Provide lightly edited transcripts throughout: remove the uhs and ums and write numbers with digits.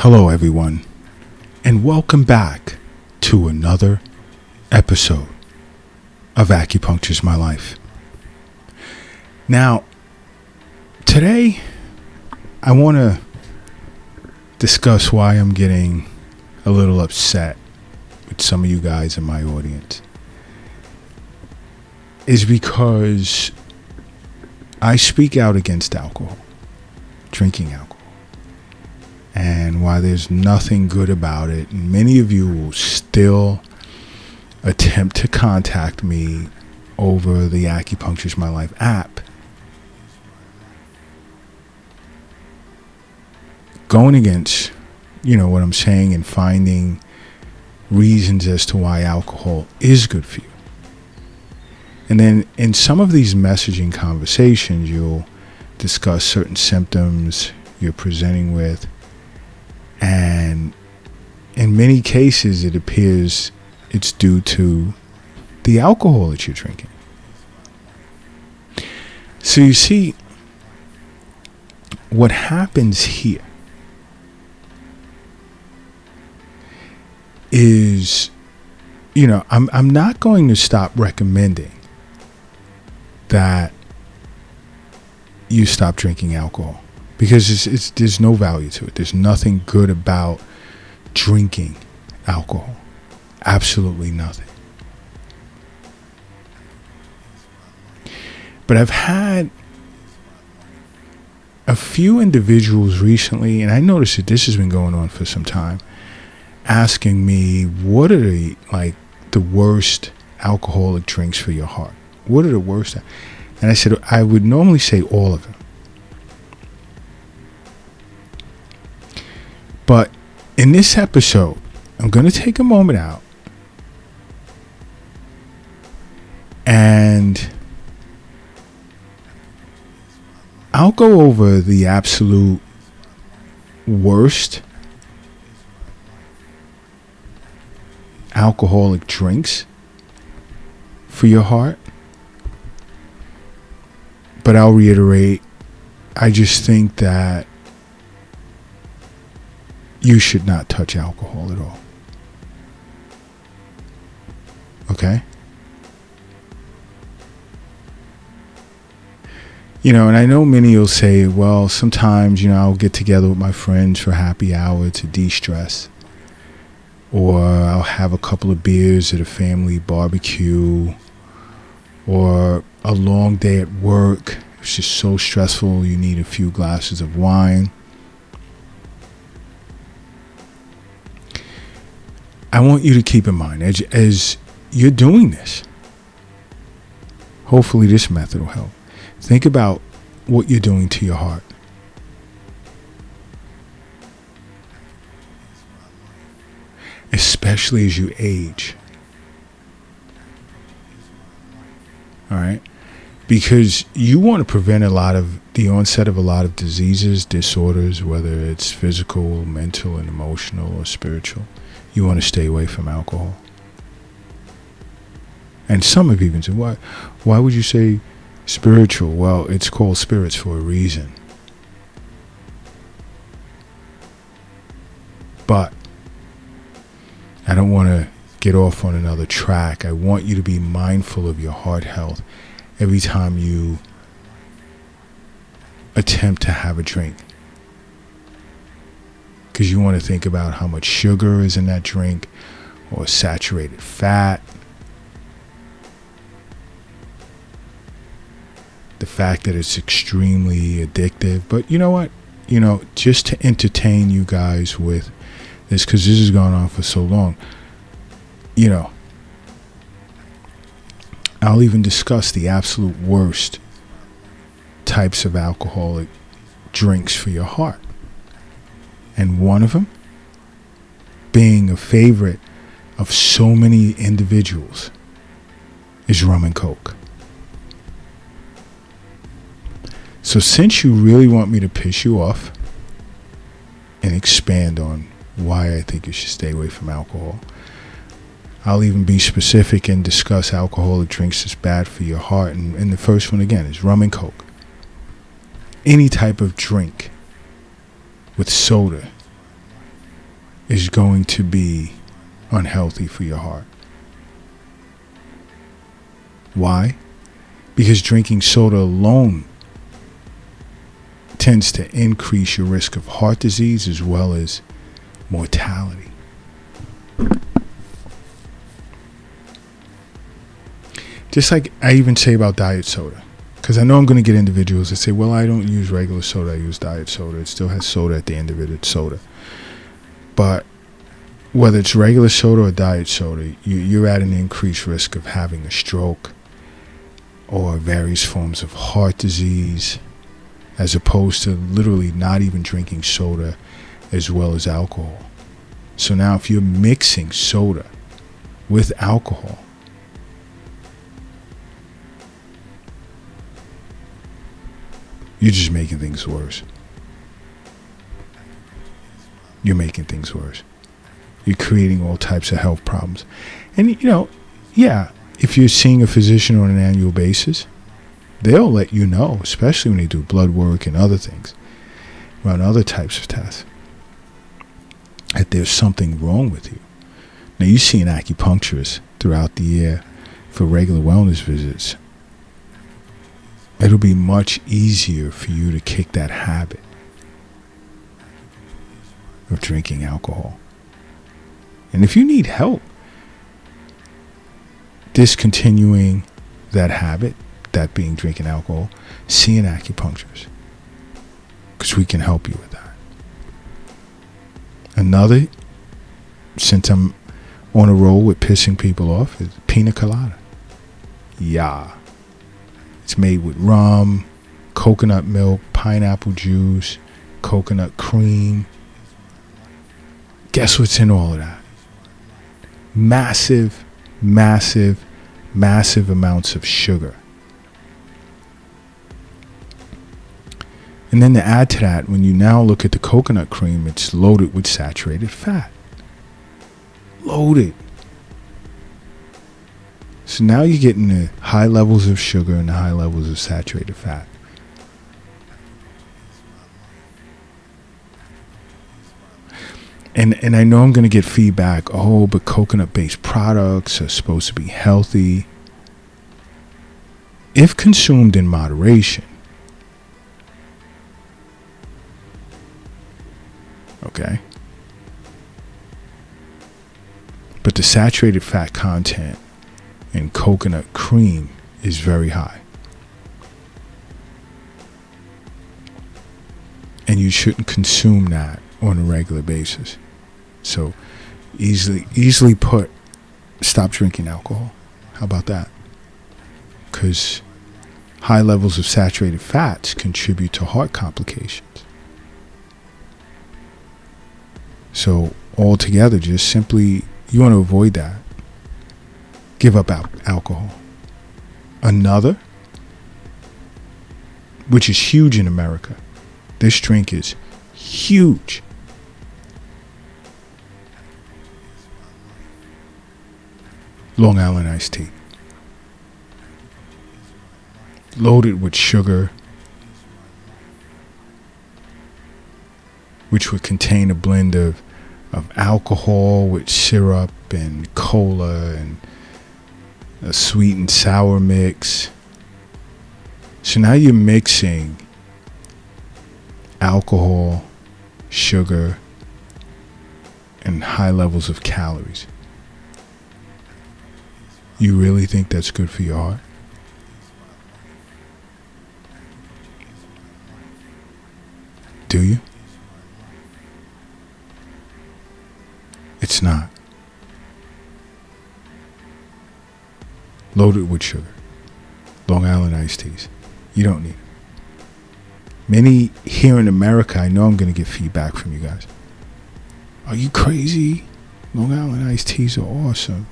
Hello, everyone, and welcome back to another episode of Acupuncture's My Life. Now, today, I want to discuss why I'm getting a little upset with some of you guys in my audience. Is because I speak out against alcohol, drinking alcohol. And why there's nothing good about it, and many of you will still attempt to contact me over the Acupuncture's My Life app, going against, what I'm saying and finding reasons as to why alcohol is good for you. And then in some of these messaging conversations, you'll discuss certain symptoms you're presenting with. And in many cases, it appears it's due to the alcohol that you're drinking. So you see, what happens here is, I'm not going to stop recommending that you stop drinking alcohol. Because there's no value to it. There's nothing good about drinking alcohol. Absolutely nothing. But I've had a few individuals recently, and I noticed that this has been going on for some time, asking me, what are the worst alcoholic drinks for your heart? What are the worst? And I said, I would normally say all of them. But in this episode, I'm going to take a moment out and I'll go over the absolute worst alcoholic drinks for your heart. But I'll reiterate, I just think that you should not touch alcohol at all. Okay? And I know many will say, well, sometimes, I'll get together with my friends for happy hour to de-stress. Or I'll have a couple of beers at a family barbecue. Or a long day at work. It's just so stressful, you need a few glasses of wine. I want you to keep in mind, as you're doing this, hopefully this method will help. Think about what you're doing to your heart. Especially as you age. All right? Because you want to prevent the onset of a lot of diseases, disorders, whether it's physical, mental, and emotional, or spiritual. You want to stay away from alcohol. And some have even said, why would you say spiritual? Well, it's called spirits for a reason. But I don't want to get off on another track. I want you to be mindful of your heart health every time you attempt to have a drink. Because you want to think about how much sugar is in that drink or saturated fat. The fact that it's extremely addictive. But you know what? Just to entertain you guys with this, because this has gone on for so long, I'll even discuss the absolute worst types of alcoholic drinks for your heart. And one of them being a favorite of so many individuals is rum and coke. So since you really want me to piss you off and expand on why I think you should stay away from alcohol, I'll even be specific and discuss alcoholic drinks that's bad for your heart. And the first one, again, is rum and coke. Any type of drink with soda is going to be unhealthy for your heart. Why? Because drinking soda alone tends to increase your risk of heart disease as well as mortality. Just like I even say about diet soda. Because I know I'm going to get individuals that say, well, I don't use regular soda, I use diet soda. It still has soda at the end of it, it's soda. But whether it's regular soda or diet soda, you're at an increased risk of having a stroke or various forms of heart disease, as opposed to literally not even drinking soda as well as alcohol. So now if you're mixing soda with alcohol, you're just making things worse. You're making things worse. You're creating all types of health problems. And, if you're seeing a physician on an annual basis, they'll let you know, especially when they do blood work and other things, run other types of tests, that there's something wrong with you. Now, you see an acupuncturist throughout the year for regular wellness visits. It'll be much easier for you to kick that habit of drinking alcohol. And if you need help discontinuing that habit, that being drinking alcohol, see an acupuncturist, because we can help you with that. Another, since I'm on a roll with pissing people off, is pina colada. Yeah. It's made with rum, coconut milk, pineapple juice, coconut cream. Guess what's in all of that? Massive, massive, massive amounts of sugar. And then to add to that, when you now look at the coconut cream, it's loaded with saturated fat. Loaded. So now you're getting the high levels of sugar and the high levels of saturated fat. And I know I'm going to get feedback, oh, but coconut-based products are supposed to be healthy. If consumed in moderation. Okay? But the saturated fat content in coconut cream is very high. And you shouldn't consume that on a regular basis. So easily put, stop drinking alcohol. How about that? Because high levels of saturated fats contribute to heart complications. So altogether, just simply, you want to avoid that. Give up alcohol. Another, which is huge in America. This drink is huge. Long Island iced tea. Loaded with sugar, which would contain a blend of alcohol with syrup and cola and a sweet and sour mix. So now you're mixing alcohol, sugar, and high levels of calories. You really think that's good for your heart? Do you? It's not. Loaded with sugar. Long Island iced teas. You don't need it. Many here in America, I know I'm going to get feedback from you guys. Are you crazy? Long Island iced teas are awesome.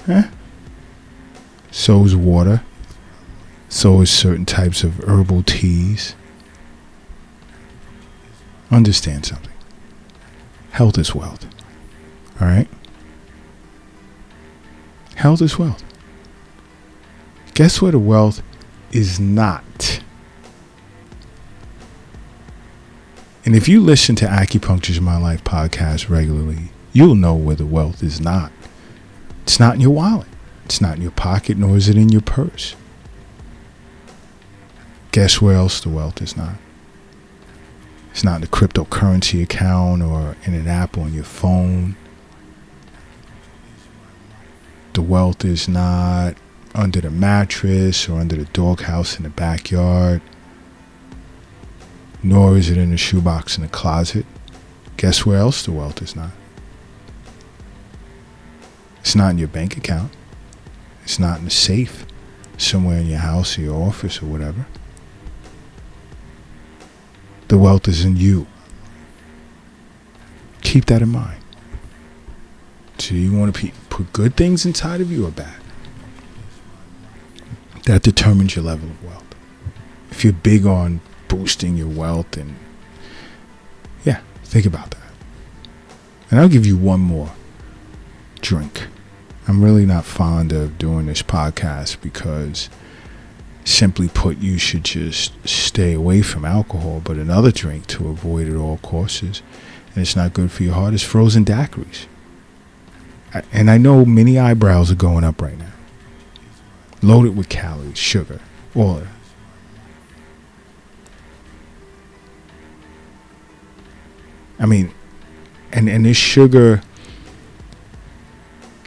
Huh? So is water. So is certain types of herbal teas. Understand something. Health is wealth. All right? Health is wealth. Guess what the wealth is not? And if you listen to Acupuncture's My Life podcast regularly, you'll know where the wealth is not. It's not in your wallet. It's not in your pocket, nor is it in your purse. Guess where else the wealth is not? It's not in the cryptocurrency account or in an app on your phone. The wealth is not under the mattress or under the doghouse in the backyard. Nor is it in the shoebox in the closet. Guess where else the wealth is not? It's not in your bank account. It's not in the safe somewhere in your house or your office or whatever. The wealth is in you. Keep that in mind. So you want to put good things inside of you or bad? That determines your level of wealth. If you're big on boosting your wealth, and yeah, think about that. And I'll give you one more drink. I'm really not fond of doing this podcast because, simply put, you should just stay away from alcohol. But another drink to avoid at all costs, and it's not good for your heart, is frozen daiquiris. And I know many eyebrows are going up right now. Loaded with calories, sugar, all of that. I mean, and this sugar,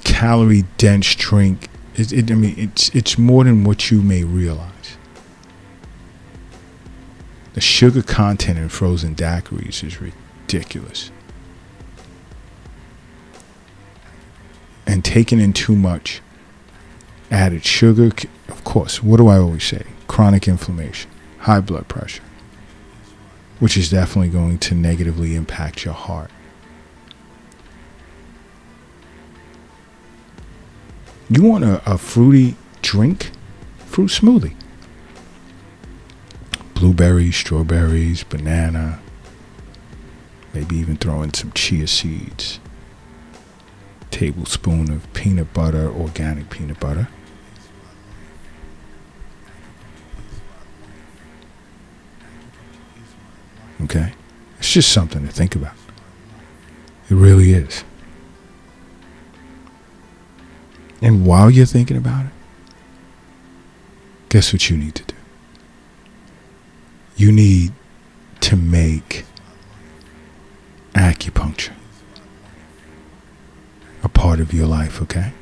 calorie dense drink, it's more than what you may realize. The sugar content in frozen daiquiris is ridiculous. And taking in too much added sugar, of course, what do I always say? Chronic inflammation, high blood pressure, which is definitely going to negatively impact your heart. You want a fruity drink? Fruit smoothie. Blueberries, strawberries, banana, maybe even throw in some chia seeds. Tablespoon of peanut butter, organic peanut butter. Okay? It's just something to think about. It really is. And while you're thinking about it, guess what you need to do? You need to make acupuncture a part of your life, okay?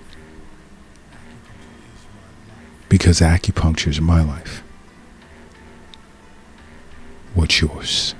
Because acupuncture is my life. What's yours?